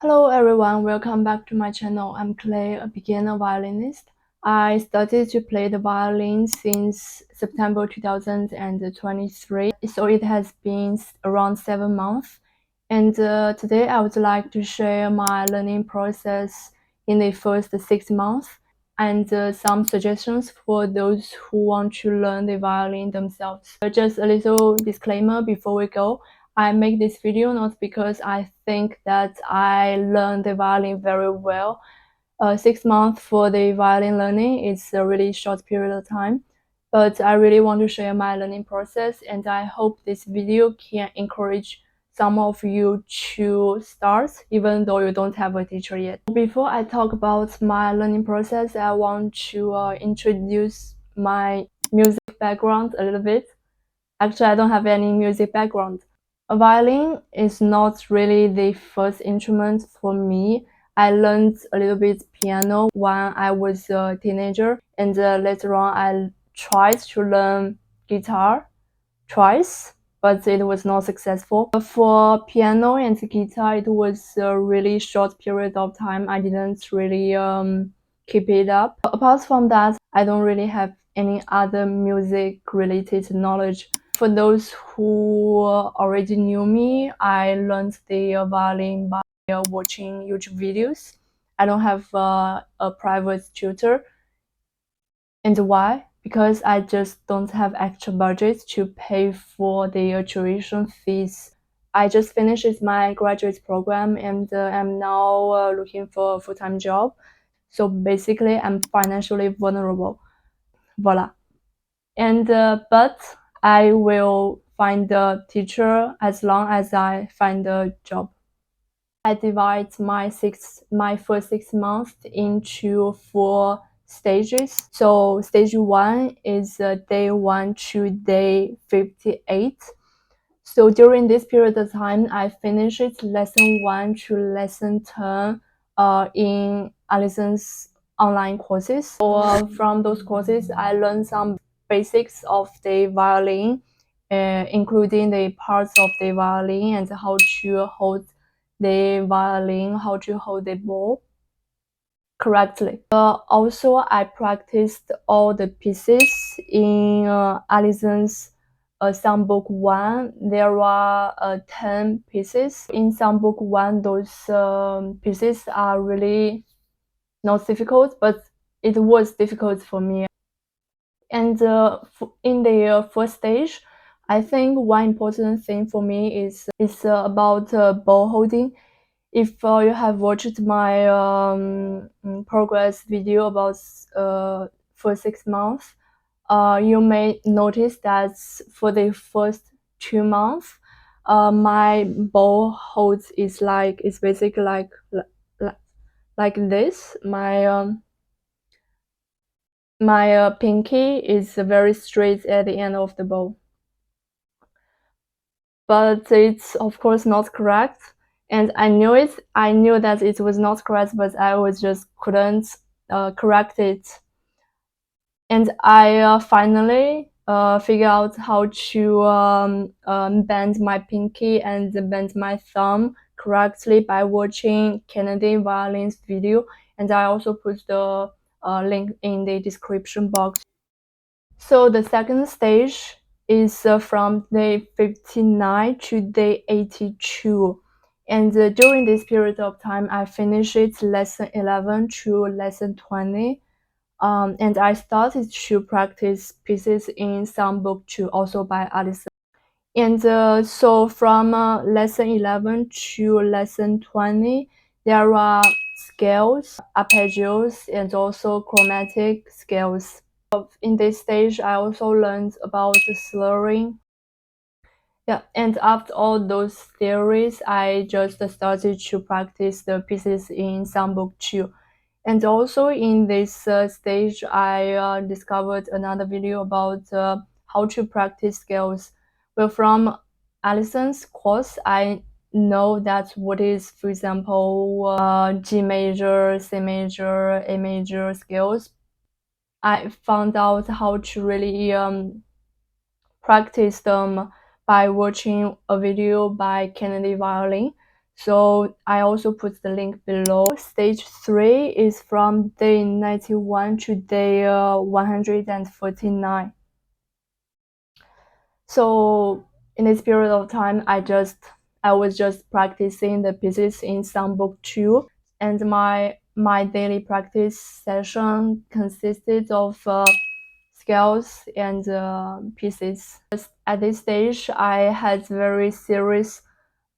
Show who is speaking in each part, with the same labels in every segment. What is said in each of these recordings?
Speaker 1: Hello everyone, welcome back to my channel. I'm Clay, a beginner violinist. I started to play the violin since September 2023, so it has been around 7 months. And today I would like to share my learning process in the first 6 months and some suggestions for those who want to learn the violin themselves. Just a little disclaimer before we go. I make this video not because I think that I learned the violin very well. 6 months for the violin learning is a really short period of time, but I really want to share my learning process, and I hope this video can encourage some of you to start even though you don't have a teacher yet. Before I talk about my learning process, I want to introduce my music background a little bit. Actually, I don't have any music background. A violin is not really the first instrument for me. I learned a little bit piano when I was a teenager, and later on I tried to learn guitar twice, but it was not successful. For piano and guitar, it was a really short period of time. I didn't really keep it up. Apart from that, I don't really have any other music related knowledge. For those who already knew me, I learned the violin by watching YouTube videos. I don't have a private tutor. And why? Because I just don't have extra budget to pay for the tuition fees. I just finished my graduate program and I'm now looking for a full-time job. So basically, I'm financially vulnerable. Voila. And but I will find a teacher as long as I find a job. I divide my first 6 months into 4 stages. So stage 1 is day 1 to day 58. So during this period of time, I finished lesson 1 to lesson 10 in Alison's online courses. So from those courses, I learned some basics of the violin, including the parts of the violin and how to hold the violin, how to hold the bow correctly. Also, I practiced all the pieces in Alison's Songbook 1. There are 10 pieces. In Songbook 1, those pieces are really not difficult, but it was difficult for me. And in the first stage, I think one important thing for me is about bow holding. If you have watched my progress video about for 6 months, you may notice that for the first 2 months, my bow hold is basically like this. My pinky is very straight at the end of the bow, but it's of course not correct, and I knew it. I knew that it was not correct, but I was just couldn't correct it. And I finally figured out how to bend my pinky and bend my thumb correctly by watching Canadian violin's video, and I also put the link in the description box. So the second stage is from day 59 to day 82. And during this period of time, I finished lesson 11 to lesson 20. And I started to practice pieces in Songbook 2, also by Alison. And so from lesson 11 to lesson 20, there are scales, arpeggios, and also chromatic scales. In this stage, I also learned about the slurring. Yeah, and after all those theories, I just started to practice the pieces in Songbook 2. And also in this stage, I discovered another video about how to practice scales. Well, from Alison's course, I know that what is, for example, G major, C major, A major scales. I found out how to really practice them by watching a video by Kennedy Violin. So I also put the link below. Stage 3 is from day 91 to day 149. So in this period of time, I was just practicing the pieces in Songbook 2, and my daily practice session consisted of scales and pieces. At this stage, I had very serious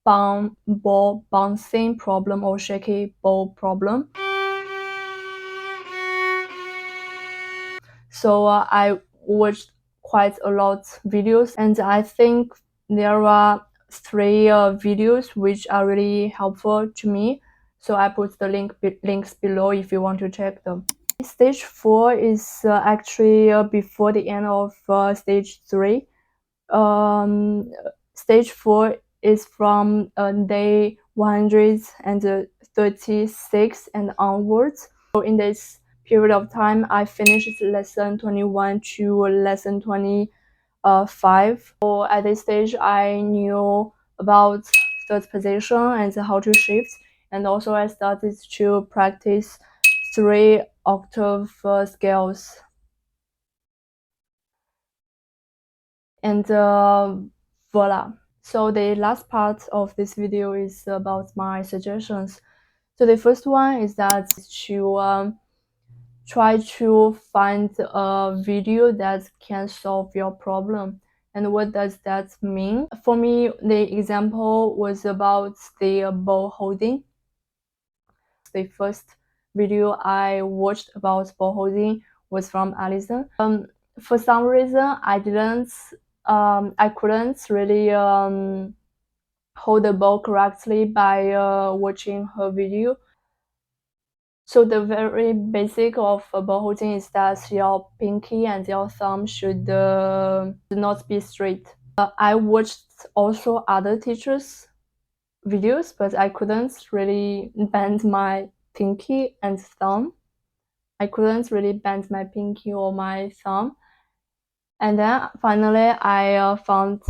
Speaker 1: ball bouncing problem or shaky ball problem. So I watched quite a lot videos, and I think there are three videos which are really helpful to me. So I put the links below if you want to check them. Stage 4 is actually before the end of stage 3. Um, Stage 4 is from day 136 and onwards. So in this period of time, I finished lesson 21 to lesson 25. So at this stage, I knew about third position and how to shift, and also I started to practice 3 octave scales. And voila. So the last part of this video is about my suggestions. So the first one is that to try to find a video that can solve your problem. And what does that mean? For me, the example was about the bow holding. The first video I watched about ball holding was from Alison. For some reason, I couldn't really hold the ball correctly by watching her video. So the very basic of ball holding is that your pinky and your thumb should not be straight. I watched also other teachers' videos, but I couldn't really bend my pinky and thumb. I couldn't really bend my pinky or my thumb. And then finally, I found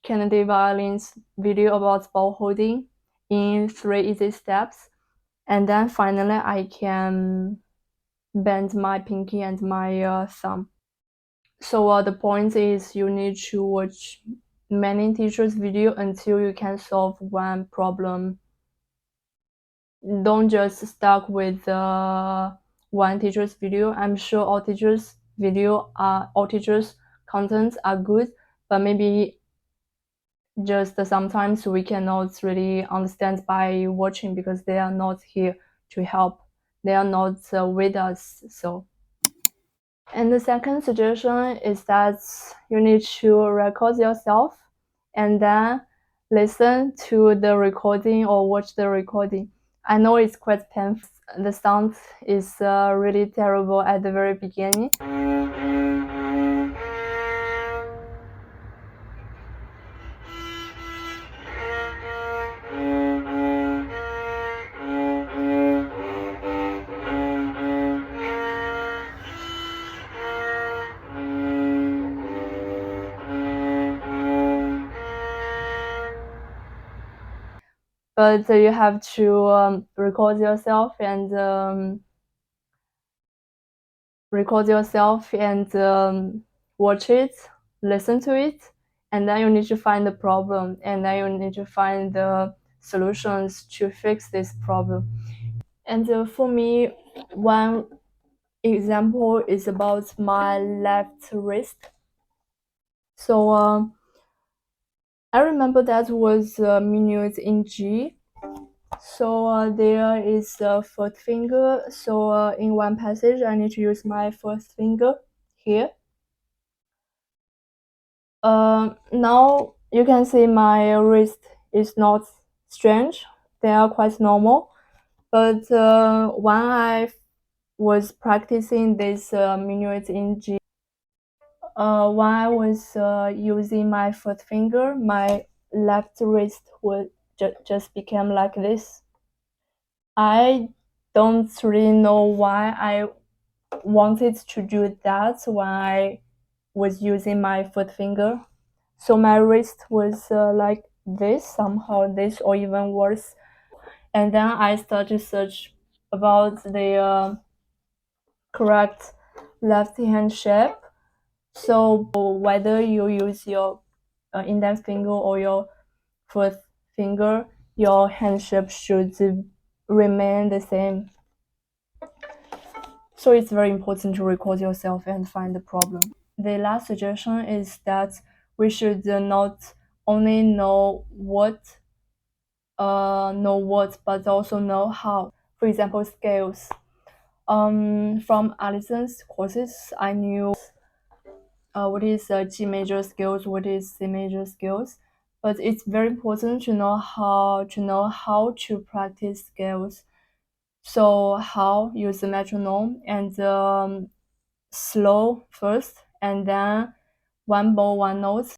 Speaker 1: Kennedy Violin's video about ball holding in 3 easy steps. And then finally, I can bend my pinky and my thumb. So the point is you need to watch many teachers' video until you can solve one problem. Don't just stuck with one teacher's video. I'm sure all teachers' contents are good, but maybe just sometimes we cannot really understand by watching because they are not here to help. They are not with us. So, and the second suggestion is that you need to record yourself and then listen to the recording or watch the recording. I know it's quite painful. The sound is really terrible at the very beginning. But you have to record yourself and watch it, listen to it, and then you need to find the problem, and then you need to find the solutions to fix this problem. And for me, one example is about my left wrist. So I remember that was minuet in G. So there is a fourth finger. So in one passage, I need to use my fourth finger here. Now you can see my wrist is not strange. They are quite normal. But when I was practicing this minuet in G, when I was using my fourth finger, my left wrist would just became like this. I don't really know why I wanted to do that when I was using my fourth finger. So my wrist was like this, somehow this, or even worse, And then I started to search about the correct left hand shape. So whether you use your index finger or your fourth finger, your hand shape should remain the same. So it's very important to record yourself and find the problem. The last suggestion is that we should not only know what, but also know how. For example, scales. From Alison's courses, I knew what is G major scales, what is C major scales, but it's very important to know how to practice scales. So how use the metronome and slow first, and then one bow, one note,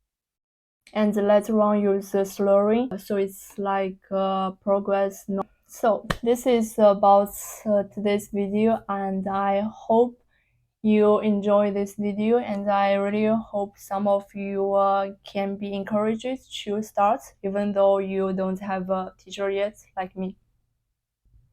Speaker 1: and later on use the slurring. So it's like progress note. So this is about today's video, and I hope you enjoy this video, and I really hope some of you can be encouraged to start even though you don't have a teacher yet like me.